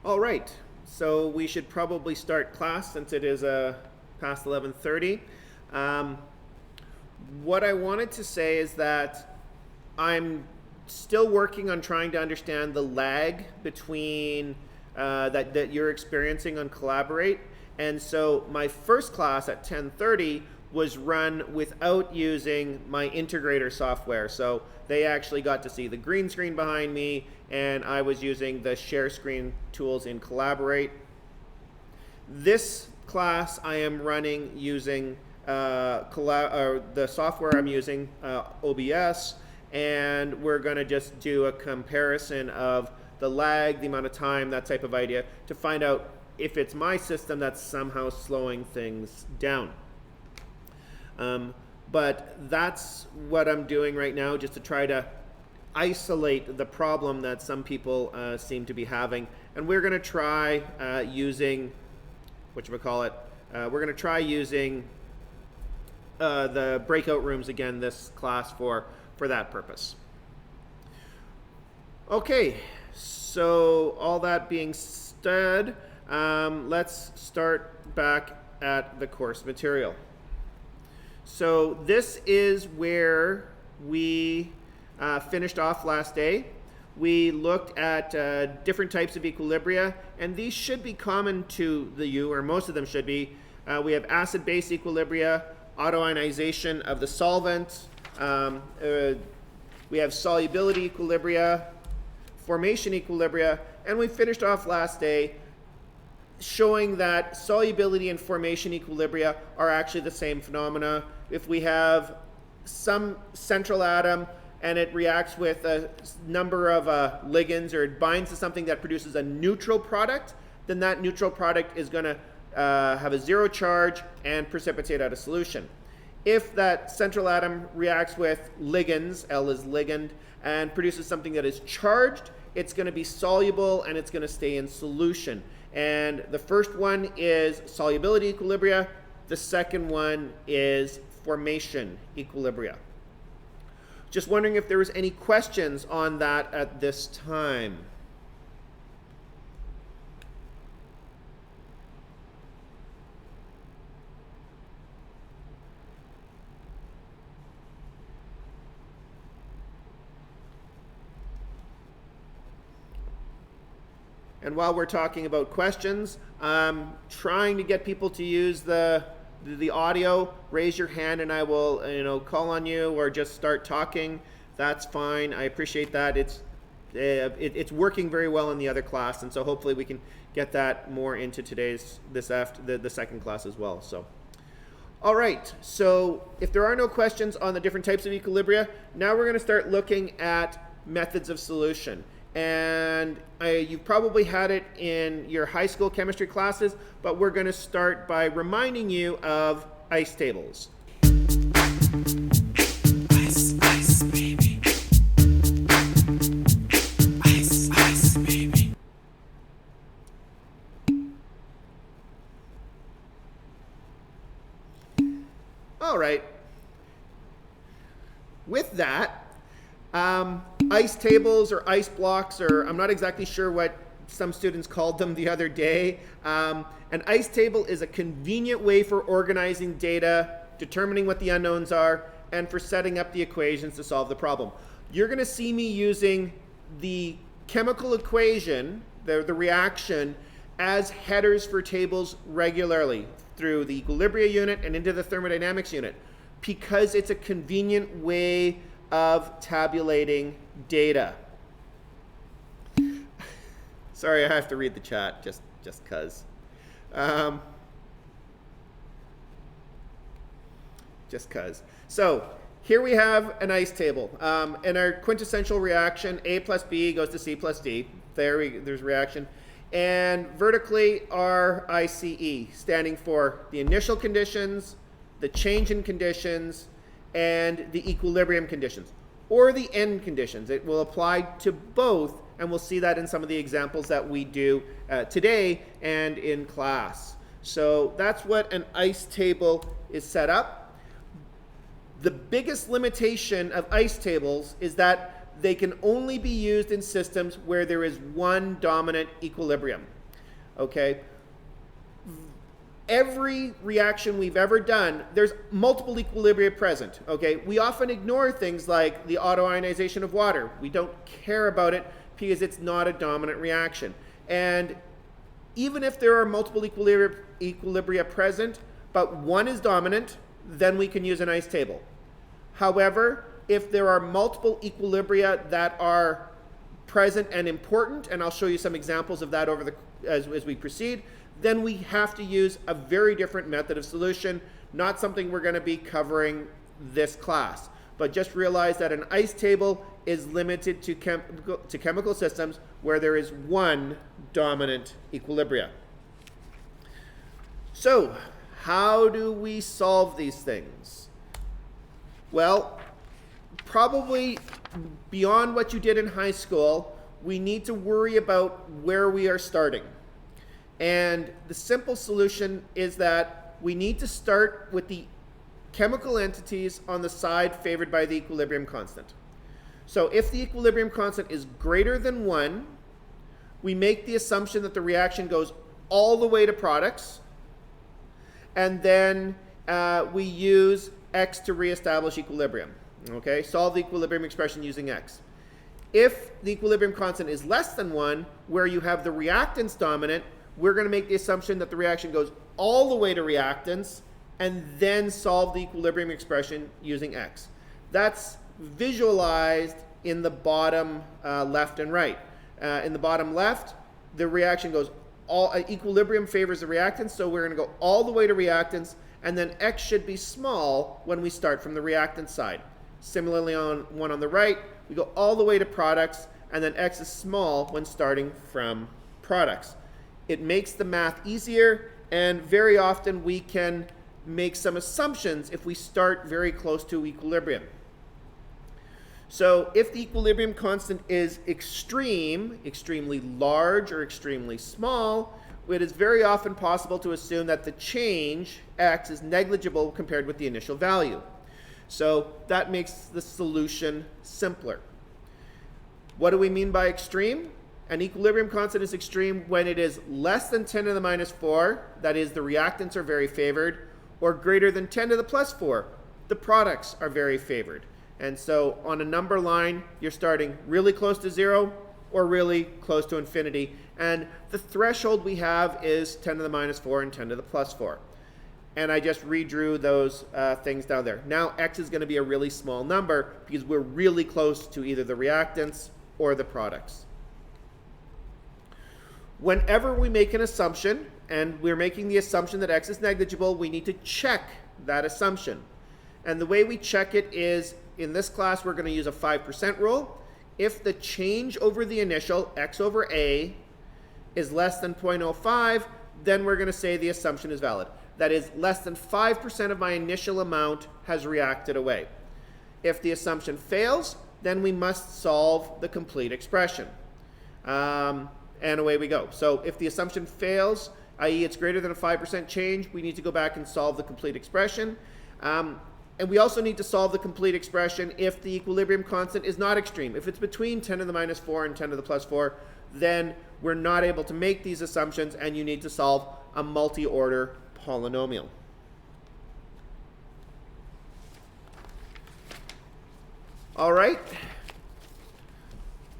All right, so we should probably start class since it is past 11:30. Um, what I wanted to say is that I'm still working on trying to understand the lag between that you're experiencing on Collaborate. And so my first class at 10:30 was run without using my integrator software. So they actually got to see the green screen behind me, and I was using the share screen tools in Collaborate. This class I am running using the software I'm using, OBS, and we're going to just do a comparison of the lag, the amount of time, that type of idea, to find out if it's my system that's somehow slowing things down. But that's what I'm doing right now, just to try to isolate the problem that some people seem to be having. And we're going to try using, we're going to try using the breakout rooms again this class for that purpose. Okay, so all that being said, let's start back at the course material. So this is where we finished off last day. We looked at different types of equilibria, and these should be common to you, or most of them should be. We have acid-base equilibria, autoionization of the solvent, we have solubility equilibria, formation equilibria, and we finished off last day showing that solubility and formation equilibria are actually the same phenomena. If we have some central atom and it reacts with a number of ligands, or it binds to something that produces a neutral product, then that neutral product is going to have a zero charge and precipitate out a solution. If that central atom reacts with ligands, L is ligand, and produces something that is charged, it's going to be soluble and it's going to stay in solution. And the first one is solubility equilibria. The second one is formation equilibria. Just wondering if there was any questions on that at this time. And while we're talking about questions, I'm trying to get people to use the audio. Raise your hand and I will call on you, or just start talking. That's fine. I appreciate that. It's working very well in the other class, and so hopefully we can get that more into the second class as well. So, all right. So if there are no questions on the different types of equilibria, now we're going to start looking at methods of solution. And you've probably had it in your high school chemistry classes, but we're going to start by reminding you of ice tables. Ice, ice, baby. Ice, ice, baby. All right. With that, ice tables or ice blocks, or I'm not exactly sure what some students called them the other day. An ice table is a convenient way for organizing data, determining what the unknowns are, and for setting up the equations to solve the problem. You're going to see me using the chemical equation, the reaction, as headers for tables regularly through the equilibria unit and into the thermodynamics unit, because it's a convenient way of tabulating data. Sorry, I have to read the chat just cause. Just cause. So here we have an ice table. In our quintessential reaction, A plus B goes to C plus D. There's reaction. And vertically are ICE, standing for the initial conditions, the change in conditions, and the equilibrium conditions, or the end conditions. It will apply to both, and we'll see that in some of the examples that we do today and in class. So that's what an ice table is set up. The biggest limitation of ice tables is that they can only be used in systems where there is one dominant equilibrium. Okay? Every reaction we've ever done, there's multiple equilibria present. Okay? We often ignore things like the autoionization of water. We don't care about it because it's not a dominant reaction. And even if there are multiple equilibria present, but one is dominant, then we can use an ice table. However, if there are multiple equilibria that are present and important, and I'll show you some examples of that as we proceed, then we have to use a very different method of solution, not something we're going to be covering this class. But just realize that an ice table is limited to chemical systems where there is one dominant equilibria. So, how do we solve these things? Well, probably beyond what you did in high school, we need to worry about where we are starting. And the simple solution is that we need to start with the chemical entities on the side favored by the equilibrium constant. So if the equilibrium constant is greater than 1, we make the assumption that the reaction goes all the way to products, and then we use X to reestablish equilibrium. Okay, solve the equilibrium expression using X. If the equilibrium constant is less than 1, where you have the reactants dominant, we're going to make the assumption that the reaction goes all the way to reactants and then solve the equilibrium expression using X. That's visualized in the bottom left and right. In the bottom left, the reaction goes equilibrium favors the reactants, so we're going to go all the way to reactants, and then X should be small when we start from the reactant side. Similarly, on one on the right, we go all the way to products, and then X is small when starting from products. It makes the math easier, and very often we can make some assumptions if we start very close to equilibrium. So if the equilibrium constant is extreme, extremely large or extremely small, it is very often possible to assume that the change, X, is negligible compared with the initial value. So that makes the solution simpler. What do we mean by extreme? An equilibrium constant is extreme when it is less than 10 to the minus 4, that is, the reactants are very favored, or greater than 10 to the plus 4, the products are very favored. And so on a number line, you're starting really close to 0 or really close to infinity. And the threshold we have is 10 to the minus 4 and 10 to the plus 4. And I just redrew those things down there. Now X is going to be a really small number because we're really close to either the reactants or the products. Whenever we make an assumption, and we're making the assumption that X is negligible, we need to check that assumption. And the way we check it is, in this class, we're going to use a 5% rule. If the change over the initial, X over A, is less than 0.05, then we're going to say the assumption is valid. That is, less than 5% of my initial amount has reacted away. If the assumption fails, then we must solve the complete expression. And away we go. So if the assumption fails, i.e. it's greater than a 5% change, we need to go back and solve the complete expression. And we also need to solve the complete expression if the equilibrium constant is not extreme. If it's between 10 to the minus 4 and 10 to the plus 4, then we're not able to make these assumptions, and you need to solve a multi-order polynomial. All right.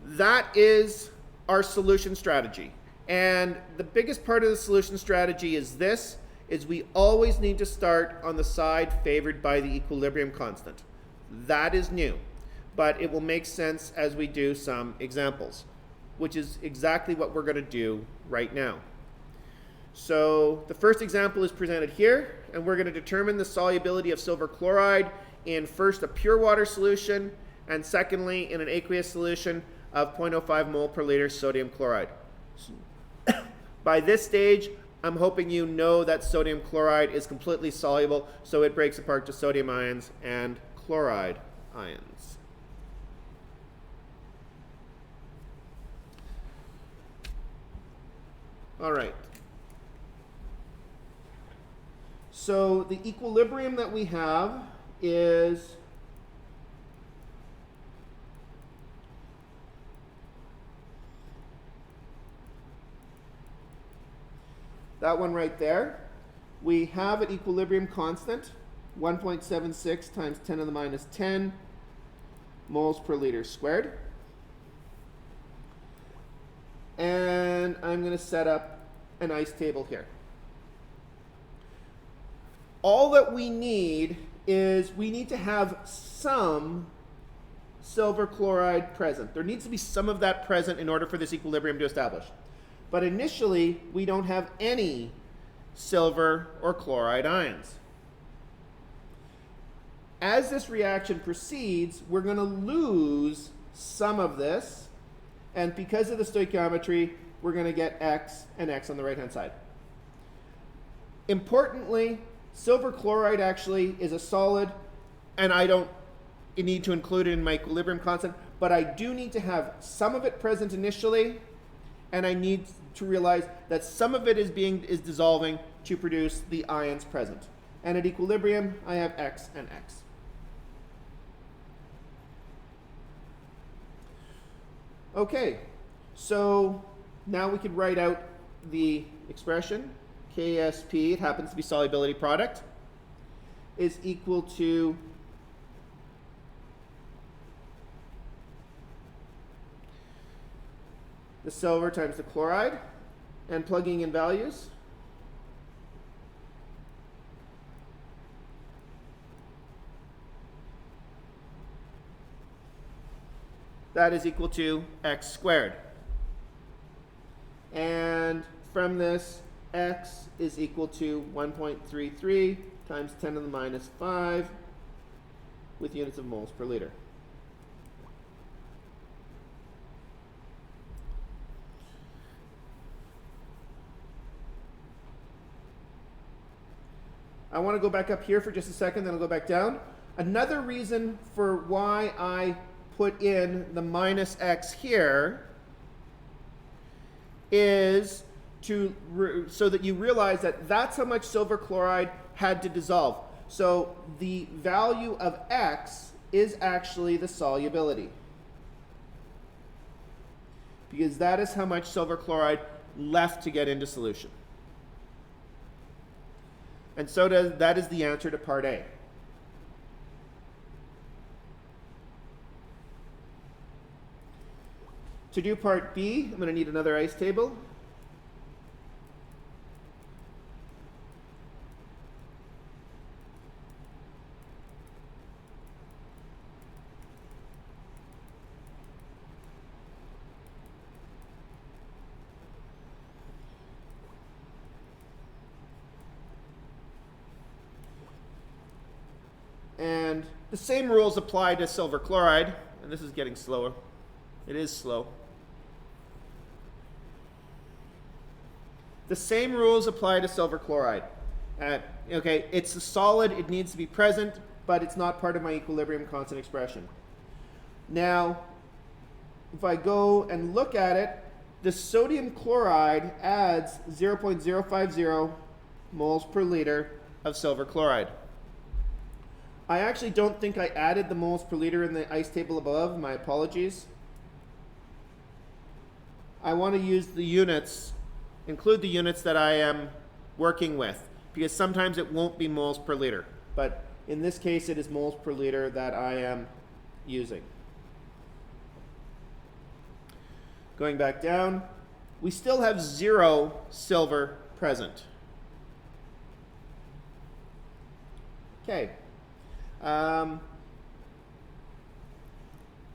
That is our solution strategy. And the biggest part of the solution strategy is this, is we always need to start on the side favored by the equilibrium constant. That is new, but it will make sense as we do some examples, which is exactly what we're going to do right now. So the first example is presented here, and we're going to determine the solubility of silver chloride in first a pure water solution, and secondly in an aqueous solution of 0.05 mole per liter sodium chloride. By this stage, I'm hoping you know that sodium chloride is completely soluble, so it breaks apart to sodium ions and chloride ions. All right. So the equilibrium that we have is that one right there, we have an equilibrium constant, 1.76 times 10 to the minus 10 moles per liter squared. And I'm going to set up an ice table here. All that we need is we need to have some silver chloride present. There needs to be some of that present in order for this equilibrium to establish. But initially, we don't have any silver or chloride ions. As this reaction proceeds, we're going to lose some of this, and because of the stoichiometry, we're going to get X and X on the right-hand side. Importantly, silver chloride actually is a solid, and I don't need to include it in my equilibrium constant, but I do need to have some of it present initially, and I need to realize that some of it is dissolving to produce the ions present. And at equilibrium, I have X and X. Okay, so now we could write out the expression. KSP, it happens to be solubility product, is equal to the silver times the chloride, and plugging in values. That is equal to X squared. And from this, X is equal to 1.33 times 10 to the minus 5 with units of moles per liter. I want to go back up here for just a second, then I'll go back down. Another reason for why I put in the minus X here is so that you realize that that's how much silver chloride had to dissolve. So the value of X is actually the solubility, because that is how much silver chloride left to get into solution. And so that is the answer to part A. To do part B, I'm going to need another ice table. And the same rules apply to silver chloride. And this is getting slower. It is slow. The same rules apply to silver chloride. Okay, it's a solid, it needs to be present, but it's not part of my equilibrium constant expression. Now, if I go and look at it, the sodium chloride adds 0.050 moles per liter of silver chloride. I actually don't think I added the moles per liter in the ice table above. My apologies. I want to use the units, include the units that I am working with, because sometimes it won't be moles per liter. But in this case, it is moles per liter that I am using. Going back down, we still have 0 silver present. Okay.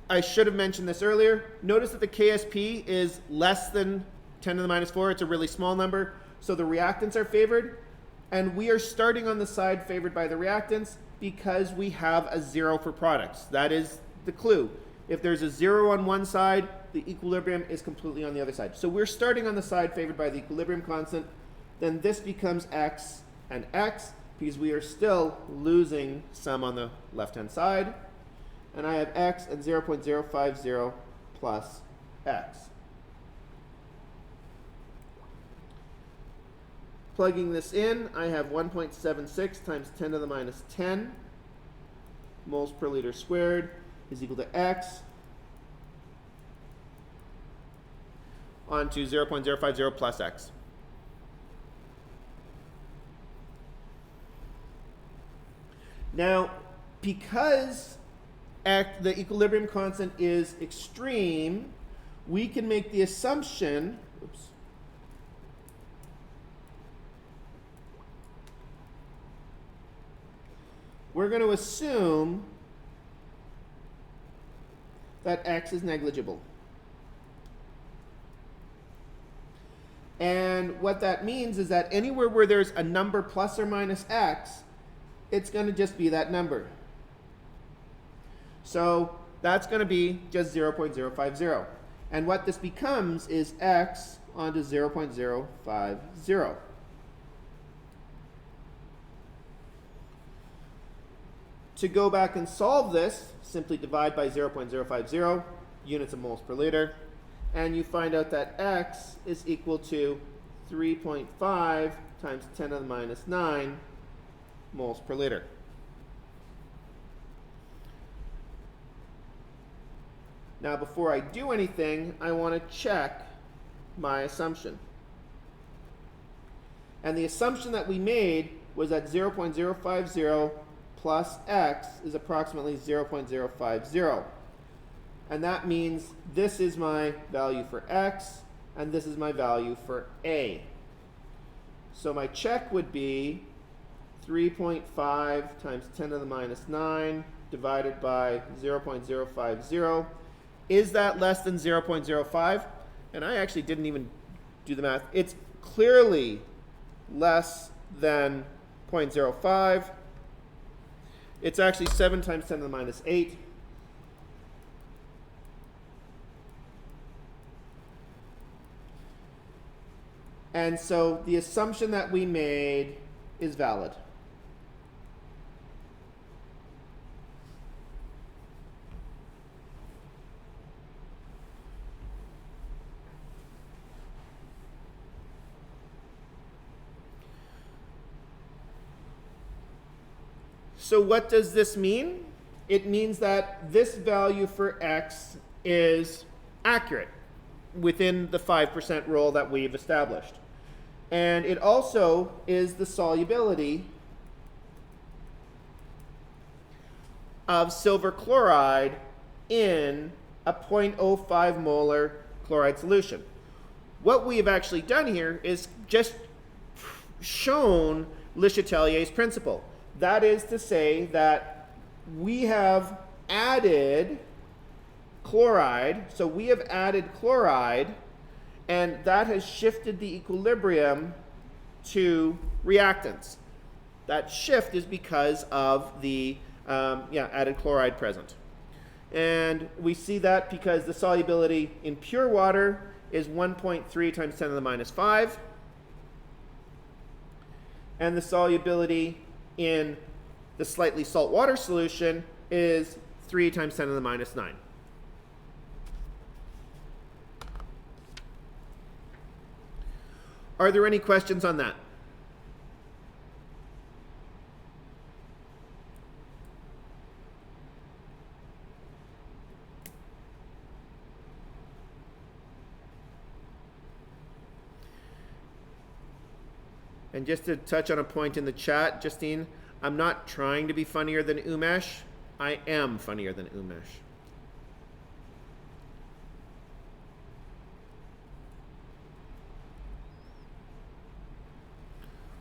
I should have mentioned this earlier. Notice that the KSP is less than 10 to the minus 4. It's a really small number. So the reactants are favored. And we are starting on the side favored by the reactants because we have a 0 for products. That is the clue. If there's a 0 on one side, the equilibrium is completely on the other side. So we're starting on the side favored by the equilibrium constant. Then this becomes X and X, because we are still losing some on the left-hand side. And I have X and 0.050 plus X. Plugging this in, I have 1.76 times 10 to the minus 10 moles per liter squared is equal to X onto 0.050 plus X. Now, because the equilibrium constant is extreme, we can make the assumption, oops, we're going to assume that x is negligible. And what that means is that anywhere where there's a number plus or minus x, it's going to just be that number. So that's going to be just 0.050. And what this becomes is x onto 0.050. To go back and solve this, simply divide by 0.050 units of moles per liter, and you find out that x is equal to 3.5 times 10 to the minus 9 moles per liter. Now, before I do anything, I want to check my assumption. And the assumption that we made was that 0.050 plus x is approximately 0.050. And that means this is my value for x, and this is my value for a. So my check would be 3.5 times 10 to the minus 9 divided by 0.050. Is that less than 0.05? And I actually didn't even do the math. It's clearly less than 0.05. It's actually 7 times 10 to the minus 8. And so the assumption that we made is valid. So what does this mean? It means that this value for x is accurate within the 5% rule that we've established. And it also is the solubility of silver chloride in a 0.05 molar chloride solution. What we have actually done here is just shown Le Chatelier's principle. That is to say that we have added chloride, so we have added chloride, and that has shifted the equilibrium to reactants. That shift is because of the added chloride present. And we see that because the solubility in pure water is 1.3 times 10 to the minus 5. And the solubility in the slightly salt water solution is 3 times 10 to the minus 9. Are there any questions on that? And just to touch on a point in the chat, Justine, I'm not trying to be funnier than Umesh. I am funnier than Umesh.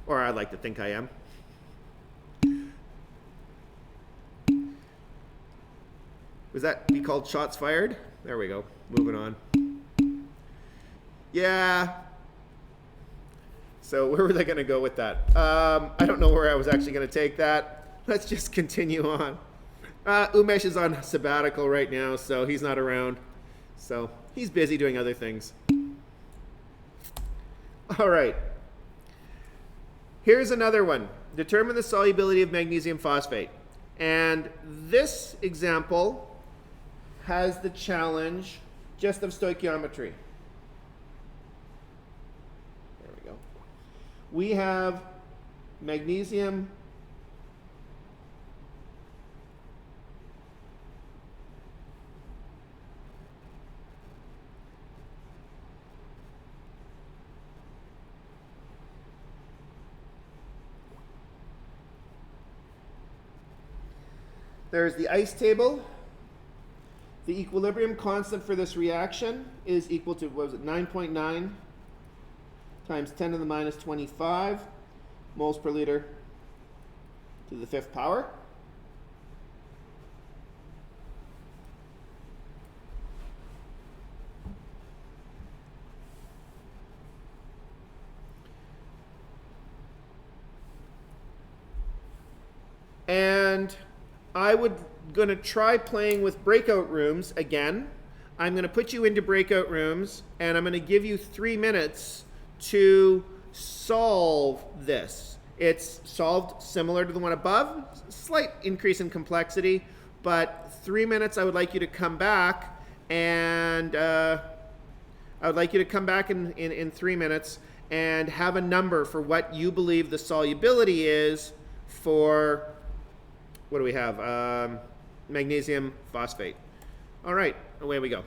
Or I'd like to think I am. Was that be called shots fired? There we go. Moving on. Yeah. So where were they going to go with that? I don't know where I was actually going to take that. Let's just continue on. Umesh is on sabbatical right now, so he's not around. So he's busy doing other things. All right. Here's another one. Determine the solubility of magnesium phosphate. And this example has the challenge just of stoichiometry. There we go. We have magnesium there's the ice table. The equilibrium constant for this reaction is equal to, what was it, 9.9 times 10 to the minus 25 moles per liter to the 5th power. And I would gonna try playing with breakout rooms again. I'm gonna put you into breakout rooms and I'm gonna give you 3 minutes to solve this. It's solved similar to the one above, slight increase in complexity, but 3 minutes I would like you to come back and I would like you to come back in 3 minutes and have a number for what you believe the solubility is for, what do we have? Magnesium phosphate. All right, away we go.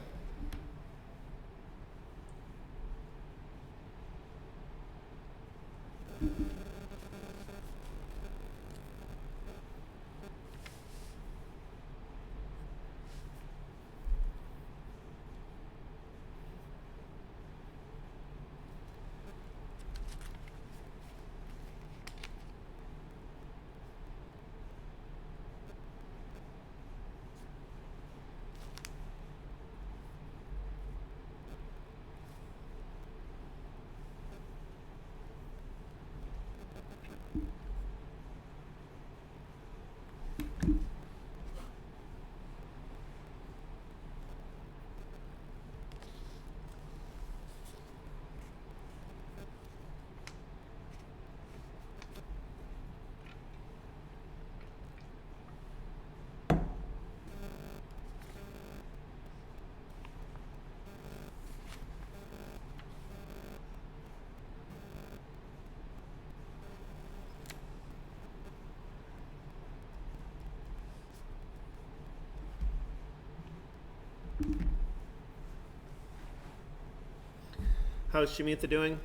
How's Shamitha doing?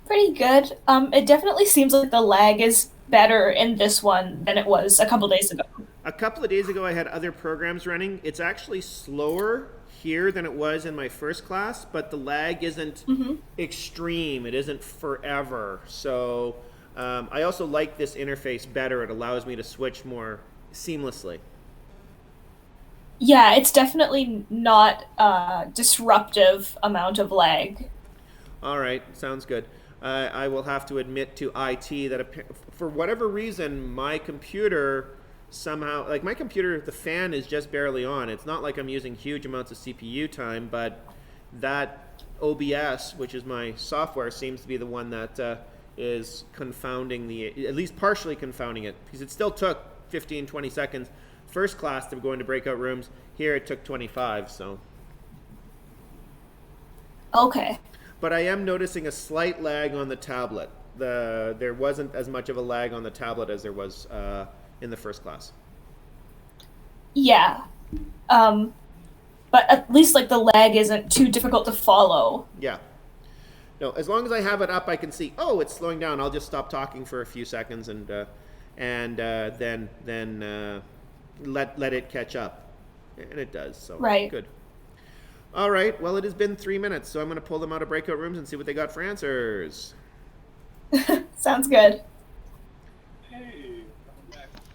Pretty good. It definitely seems like the lag is better in this one than it was a couple days ago. A couple of days ago I had other programs running. It's actually slower here than it was in my first class, but the lag isn't extreme. It isn't forever. So I also like this interface better. It allows me to switch more seamlessly. Yeah, it's definitely not a disruptive amount of lag. All right, sounds good. I will have to admit to IT that for whatever reason, my computer somehow, like my computer, the fan is just barely on. It's not like I'm using huge amounts of CPU time, but that OBS, which is my software, seems to be the one that is confounding at least partially confounding it, because it still took 15, 20 seconds first class to go into breakout rooms. Here it took 25, so. Okay. But I am noticing a slight lag on the tablet. There wasn't as much of a lag on the tablet as there was in the first class. Yeah. But at least like the lag isn't too difficult to follow. Yeah. No, as long as I have it up, I can see, oh, it's slowing down. I'll just stop talking for a few seconds and then let it catch up. And it does, so right. Good. All right, well, it has been 3 minutes, so I'm going to pull them out of breakout rooms and see what they got for answers. Sounds good.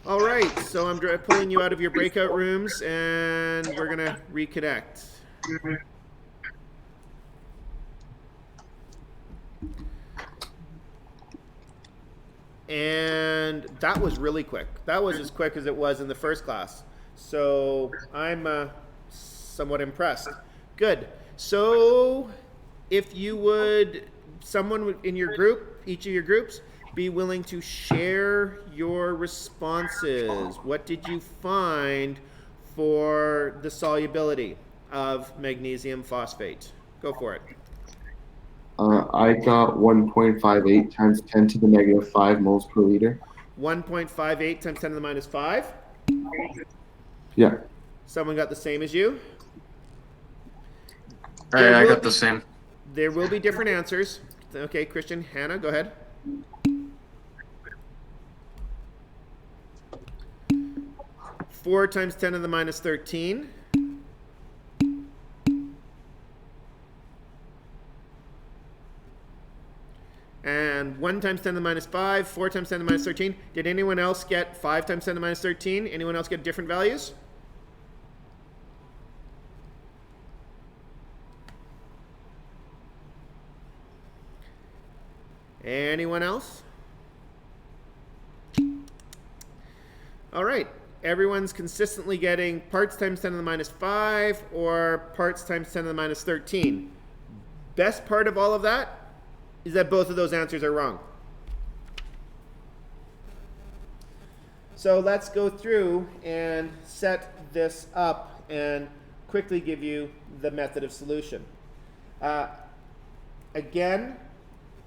All right, so I'm pulling you out of your breakout rooms, and we're going to reconnect. And that was really quick. That was as quick as it was in the first class. So I'm somewhat impressed. Good. So if you would, someone in your group, each of your groups, be willing to share your responses. What did you find for the solubility of magnesium phosphate? Go for it. I got 1.58 times 10 to the negative 5 moles per liter. 1.58 times 10 to the minus 5? Yeah. Someone got the same as you? I got the same. There will be different answers. Okay, Christian, Hannah, go ahead. 4 times 10 to the minus 13. And 1 times 10 to the minus 5, 4 times 10 to the minus 13. Did anyone else get 5 times 10 to the minus 13? Anyone else get different values? Anyone else? All right. Everyone's consistently getting parts times 10 to the minus 5 or parts times 10 to the minus 13. Best part of all of that is that both of those answers are wrong. So let's go through and set this up and quickly give you the method of solution. Again,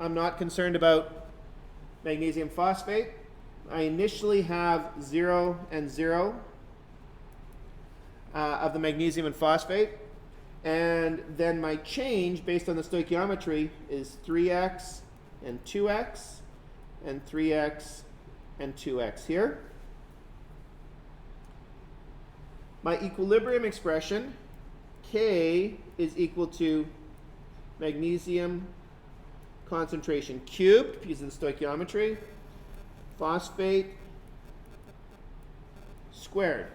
I'm not concerned about magnesium phosphate. I initially have 0 and 0 of the magnesium and phosphate. And then my change based on the stoichiometry is 3x and 2x and 3x and 2x here. My equilibrium expression, K, is equal to magnesium concentration cubed because of the stoichiometry, phosphate squared.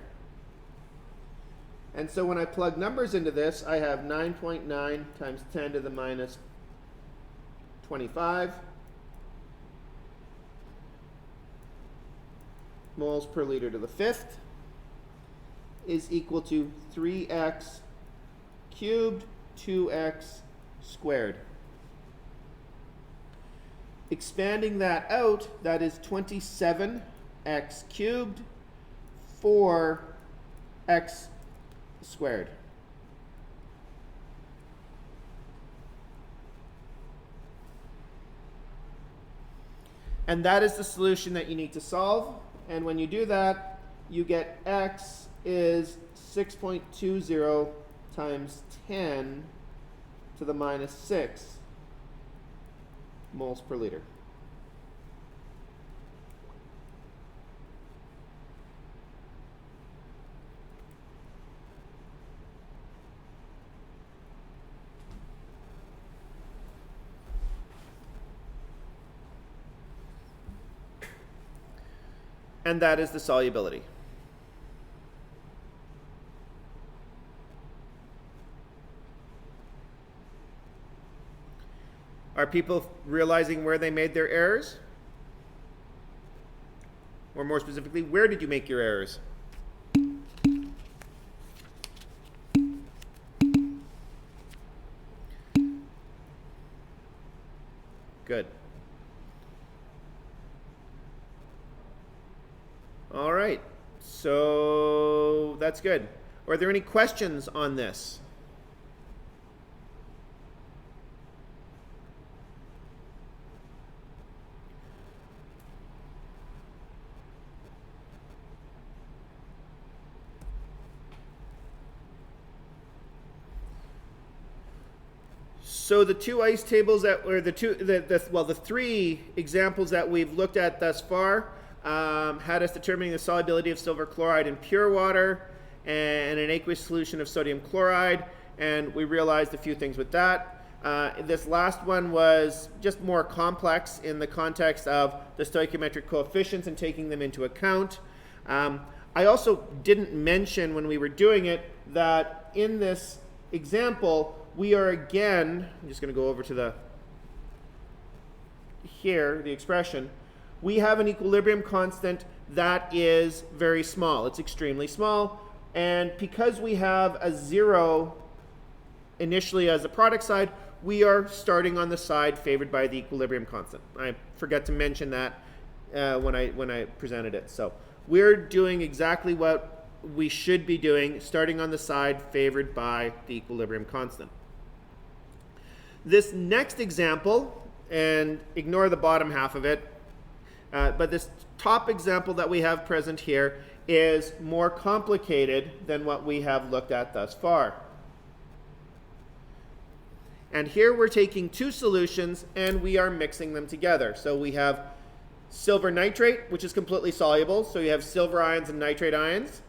And so when I plug numbers into this, I have 9.9 times 10 to the minus 25 moles per liter to the fifth is equal to 3x cubed 2x squared. Expanding that out, that is 27x cubed 4x squared. And that is the solution that you need to solve. And when you do that, you get x is 6.20 times 10 to the minus 6 moles per liter. And that is the solubility. Are people realizing where they made their errors? Or more specifically, where did you make your errors? Good. All right, so that's good. Are there any questions on this? So the two ice tables that were the three examples that we've looked at thus far had us determining the solubility of silver chloride in pure water and an aqueous solution of sodium chloride, and we realized a few things with that. This last one was just more complex in the context of the stoichiometric coefficients and taking them into account. I also didn't mention when we were doing it that in this example, we are again, I'm just going to go over to the expression. We have an equilibrium constant that is very small. It's extremely small. And because we have a 0 initially as the product side, we are starting on the side favored by the equilibrium constant. I forgot to mention that when I presented it. So we're doing exactly what we should be doing, starting on the side favored by the equilibrium constant. This next example, and ignore the bottom half of it, but this top example that we have present here is more complicated than what we have looked at thus far. And here we're taking two solutions and we are mixing them together. So we have silver nitrate, which is completely soluble. So you have silver ions and nitrate ions.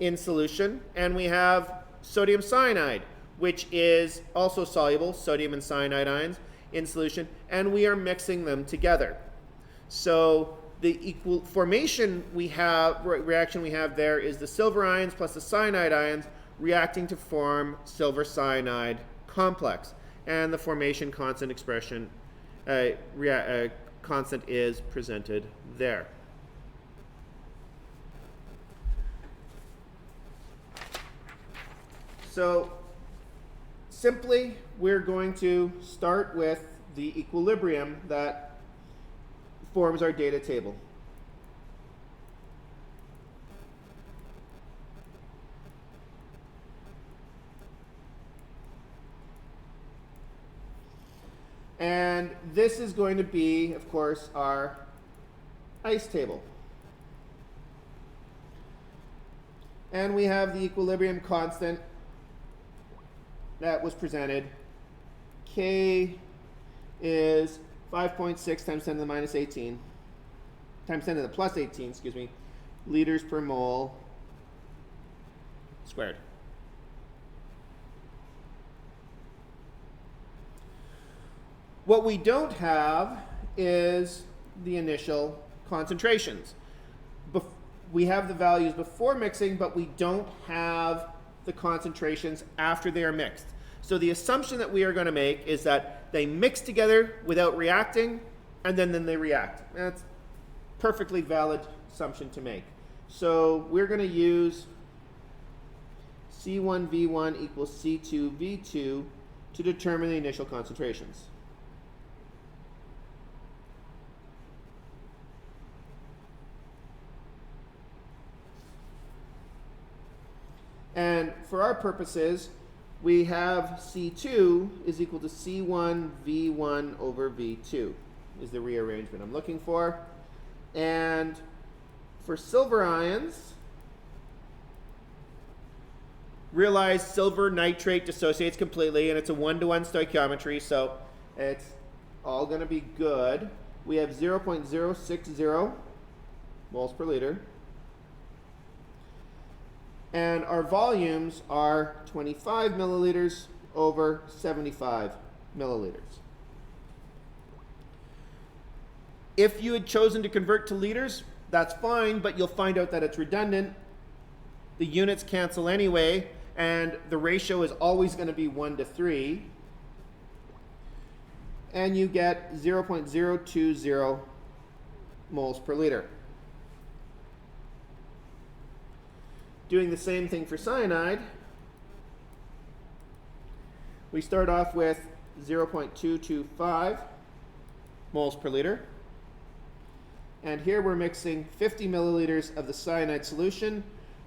in solution, and we have sodium cyanide, which is also soluble, sodium and cyanide ions in solution, and we are mixing them together. So the equal formation we have, reaction we have there is the silver ions plus the cyanide ions reacting to form silver cyanide complex. And the formation constant expression, constant is presented there. So simply, we're going to start with the equilibrium that forms our data table. And this is going to be, of course, our ice table. And we have the equilibrium constant that was presented. K is 5.6 times 10 to the minus 18, times 10 to the plus 18, excuse me, liters per mole squared. What we don't have is the initial concentrations. We have the values before mixing, but we don't have the concentrations after they are mixed. So the assumption that we are going to make is that they mix together without reacting, and then they react. That's a perfectly valid assumption to make. So we're going to use C1V1 equals C2V2 to determine the initial concentrations. And for our purposes, we have C2 is equal to C1 V1 over V2 is the rearrangement I'm looking for. And for silver ions, realize silver nitrate dissociates completely, and it's a 1-to-1 stoichiometry, so it's all going to be good. We have 0.060 moles per liter. And our volumes are 25 milliliters over 75 milliliters. If you had chosen to convert to liters, that's fine, but you'll find out that it's redundant. The units cancel anyway, and the ratio is always going to be 1 to 3. And you get 0.020 moles per liter. Doing the same thing for cyanide, we start off with 0.225 moles per liter. And here we're mixing 50 milliliters of the cyanide solution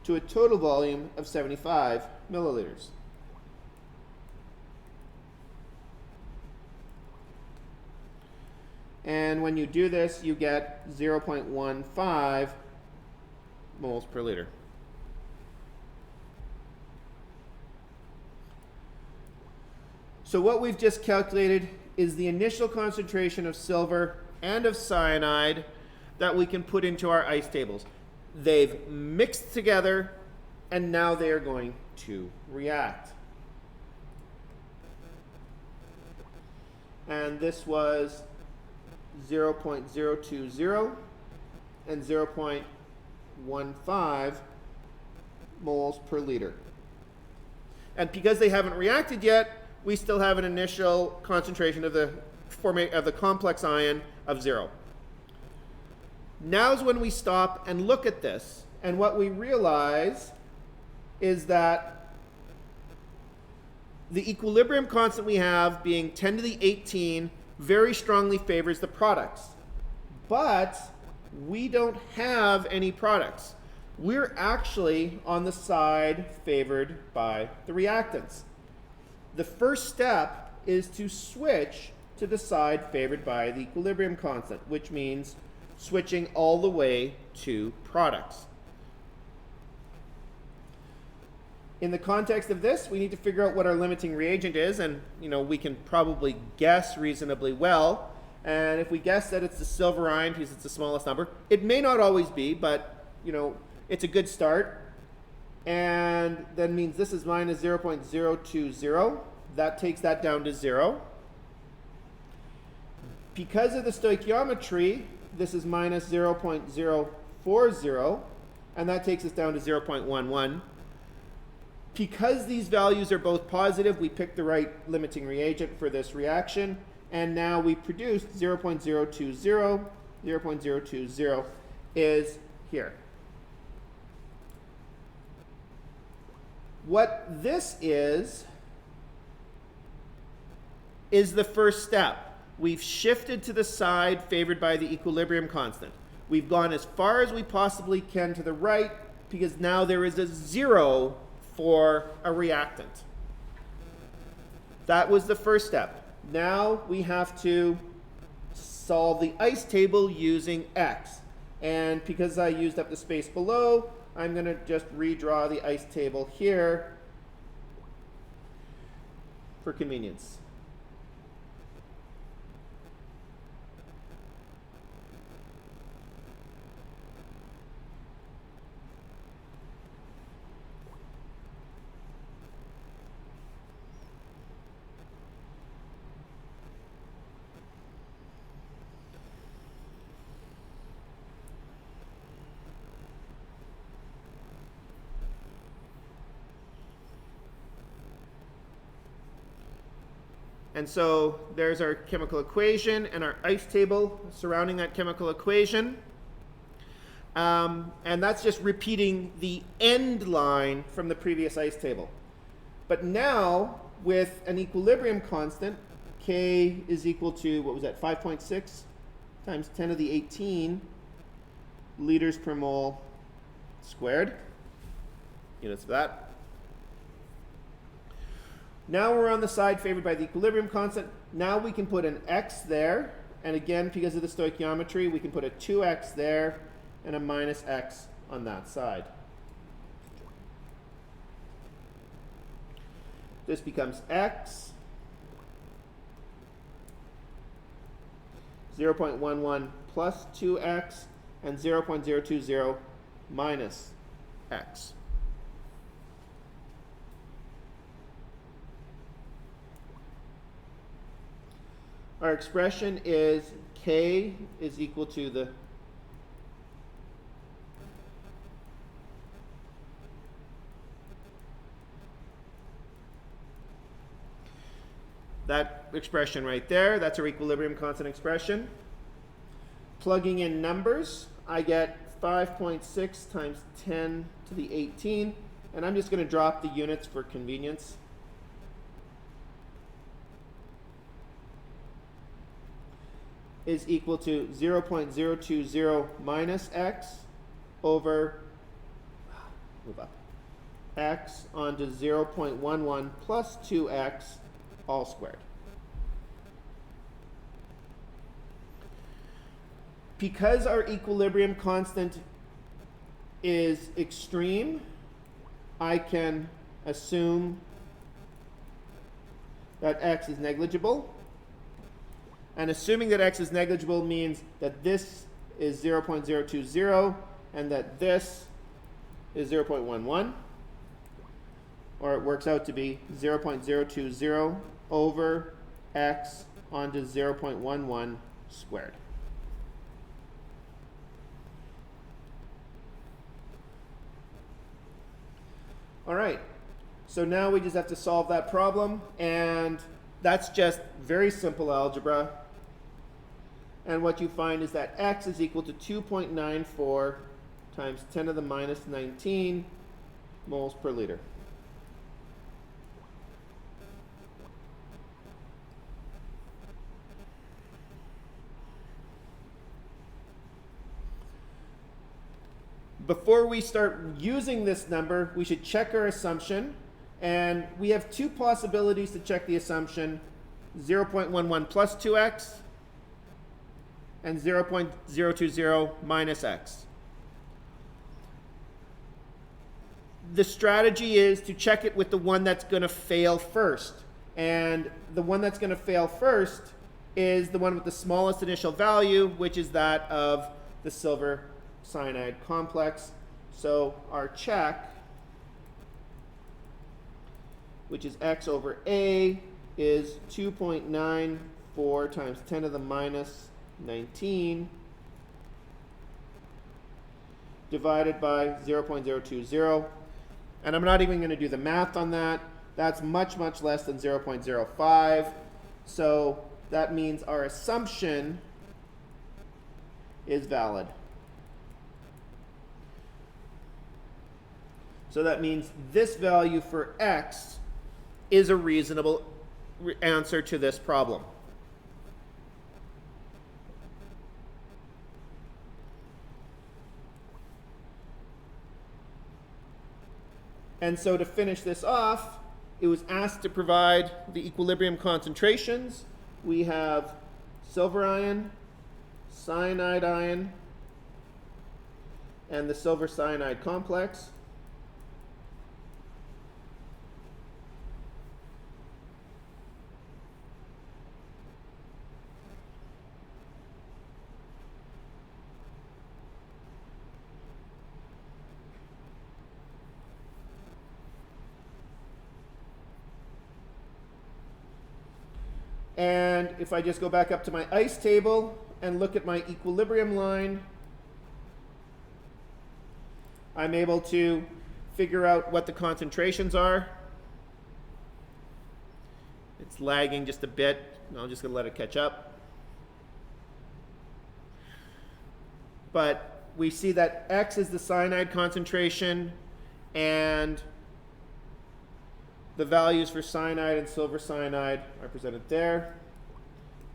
to a total volume of 75 milliliters. And when you do this, you get 0.15 moles per liter. So what we've just calculated is the initial concentration of silver and of cyanide that we can put into our ice tables. They've mixed together, and now they are going to react. And this was 0.020 and 0.15 moles per liter. And because they haven't reacted yet, we still have an initial concentration of the complex ion of 0. Now's when we stop and look at this, and what we realize is that the equilibrium constant we have, being 10 to the 18, very strongly favors the products. But we don't have any products. We're actually on the side favored by the reactants. The first step is to switch to the side favored by the equilibrium constant, which means switching all the way to products. In the context of this, we need to figure out what our limiting reagent is, and we can probably guess reasonably well. And if we guess that it's the silver ion because it's the smallest number, it may not always be, but it's a good start. and then means this is minus 0.020. That takes that down to 0. Because of the stoichiometry, this is minus 0.040, and that takes us down to 0.11. Because these values are both positive, we picked the right limiting reagent for this reaction, and now we produced 0.020. 0.020 is here. What this is the first step. We've shifted to the side favored by the equilibrium constant. We've gone as far as we possibly can to the right because now there is a 0 for a reactant. That was the first step. Now we have to solve the ice table using X. And because I used up the space below, I'm going to just redraw the ice table here for convenience. And so there's our chemical equation and our ice table surrounding that chemical equation. And that's just repeating the end line from the previous ice table. But now, with an equilibrium constant, K is equal to, what was that, 5.6 times 10 to the 18 liters per mole squared. Units of that. Now we're on the side favored by the equilibrium constant. Now we can put an X there. And again, because of the stoichiometry, we can put a 2X there and a minus X on that side. This becomes X, 0.11 plus 2X, and 0.020 minus X. Our expression is K is equal to the that expression right there. That's our equilibrium constant expression. Plugging in numbers, I get 5.6 times 10 to the 18, and I'm just going to drop the units for convenience. Is equal to 0.020 minus X over, move up, X onto 0.11 plus 2X all squared. Because our equilibrium constant is extreme, I can assume that X is negligible. And assuming that X is negligible means that this is 0.020 and that this is 0.11. Or it works out to be 0.020 over X onto 0.11 squared. All right, so now we just have to solve that problem, and that's just very simple algebra. And what you find is that X is equal to 2.94 times 10 to the minus 19 moles per liter. Before we start using this number, we should check our assumption. And we have two possibilities to check the assumption: 0.11 plus 2x and 0.020 minus x. The strategy is to check it with the one that's going to fail first. And the one that's going to fail first is the one with the smallest initial value, which is that of the silver cyanide complex. So our check which is x over A, is 2.94 times 10 to the minus 19 divided by 0.020. And I'm not even going to do the math on that. That's much, much less than 0.05. So that means our assumption is valid. So that means this value for x is a reasonable answer to this problem. And so to finish this off, it was asked to provide the equilibrium concentrations. We have silver ion, cyanide ion, and the silver cyanide complex. And if I just go back up to my ice table and look at my equilibrium line, I'm able to figure out what the concentrations are. It's lagging just a bit. I'm just going to let it catch up. But we see that X is the cyanide concentration, and the values for cyanide and silver cyanide are presented there.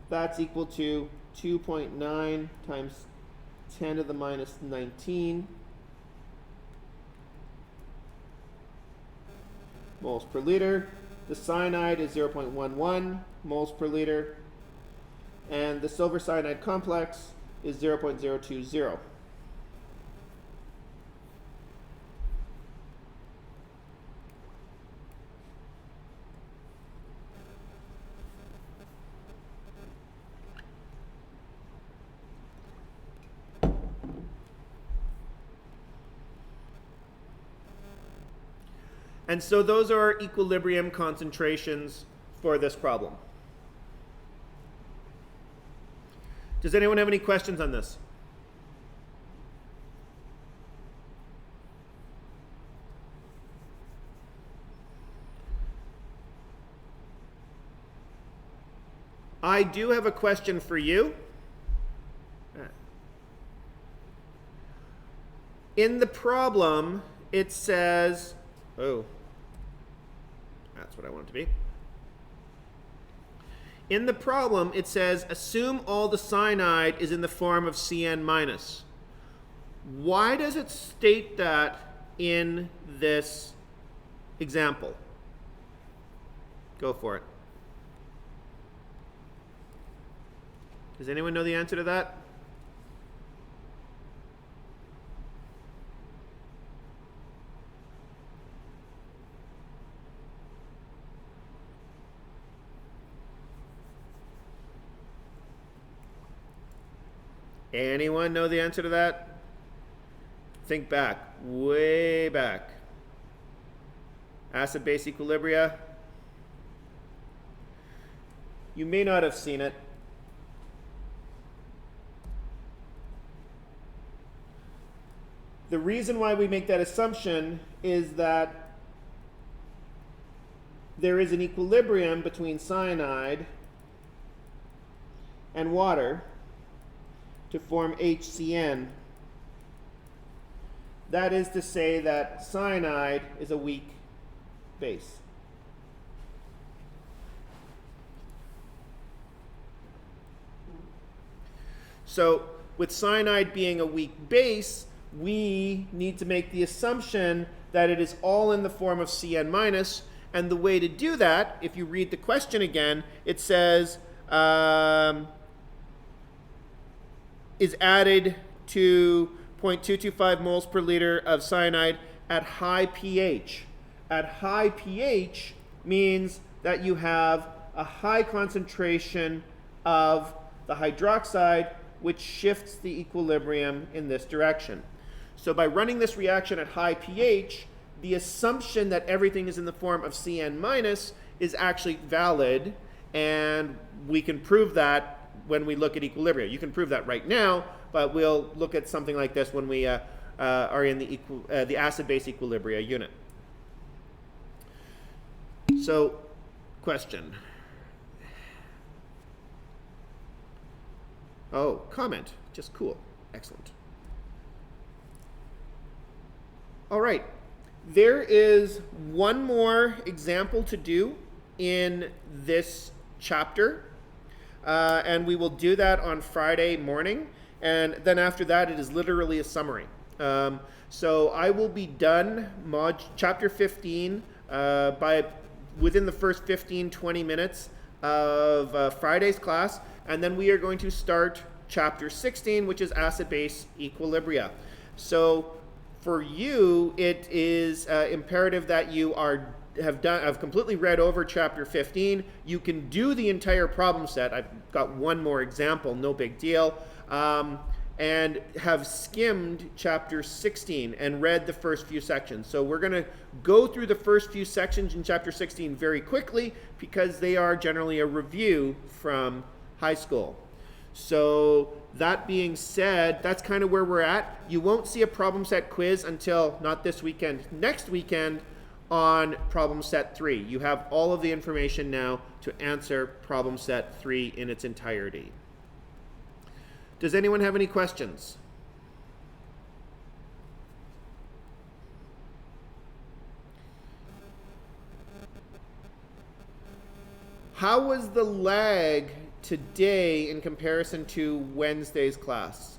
That's equal to 2.9 times 10 to the minus 19 moles per liter. The cyanide is 0.11 moles per liter, and the silver cyanide complex is 0.020. And so those are our equilibrium concentrations for this problem. Does anyone have any questions on this? I do have a question for you. In the problem, it says, oh, that's what I want it to be. In the problem, it says, assume all the cyanide is in the form of Cn-. Why does it state that in this example? Go for it. Does anyone know the answer to that? Anyone know the answer to that? Think back, way back. Acid-base equilibria. You may not have seen it. The reason why we make that assumption is that there is an equilibrium between cyanide and water to form HCN. That is to say that cyanide is a weak base. So with cyanide being a weak base, we need to make the assumption that it is all in the form of Cn-. And the way to do that, if you read the question again, it says, is added to 0.225 moles per liter of cyanide at high pH. At high pH means that you have a high concentration of the hydroxide, which shifts the equilibrium in this direction. So by running this reaction at high pH, the assumption that everything is in the form of Cn minus is actually valid, and we can prove that when we look at equilibria. You can prove that right now, but we'll look at something like this when we are in the acid-base equilibria unit. So, question. Oh, comment. Just cool. Excellent. All right. There is one more example to do in this chapter, and we will do that on Friday morning. And then after that, it is literally a summary. So I will be done chapter 15 within the first 15-20 minutes of Friday's class, and then we are going to start chapter 16, which is acid-base equilibria. So for you, it is imperative that you have completely read over chapter 15. You can do the entire problem set. I've got one more example, no big deal. And have skimmed chapter 16 and read the first few sections. So we're going to go through the first few sections in chapter 16 very quickly because they are generally a review from high school. So that being said, that's kind of where we're at. You won't see a problem set quiz until not this weekend, next weekend on problem set 3. You have all of the information now to answer problem set 3 in its entirety. Does anyone have any questions? How was the lag today in comparison to Wednesday's class?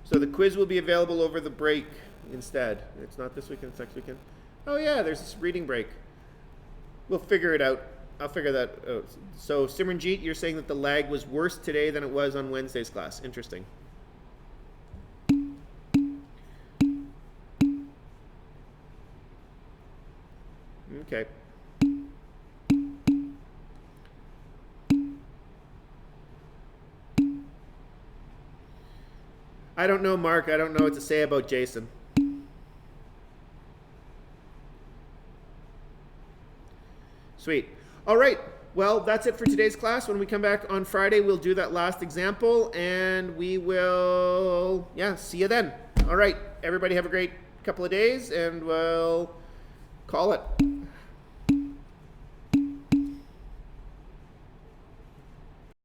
So the quiz will be available over the break instead. It's not this weekend, it's next weekend. Oh yeah, there's this reading break. We'll figure it out. I'll figure that out. So Simranjeet, you're saying that the lag was worse today than it was on Wednesday's class. Interesting. Okay. I don't know, Mark. I don't know what to say about Jason. Sweet. All right. Well, that's it for today's class. When we come back on Friday, we'll do that last example, and we will, see you then. All right. Everybody have a great couple of days, and we'll call it.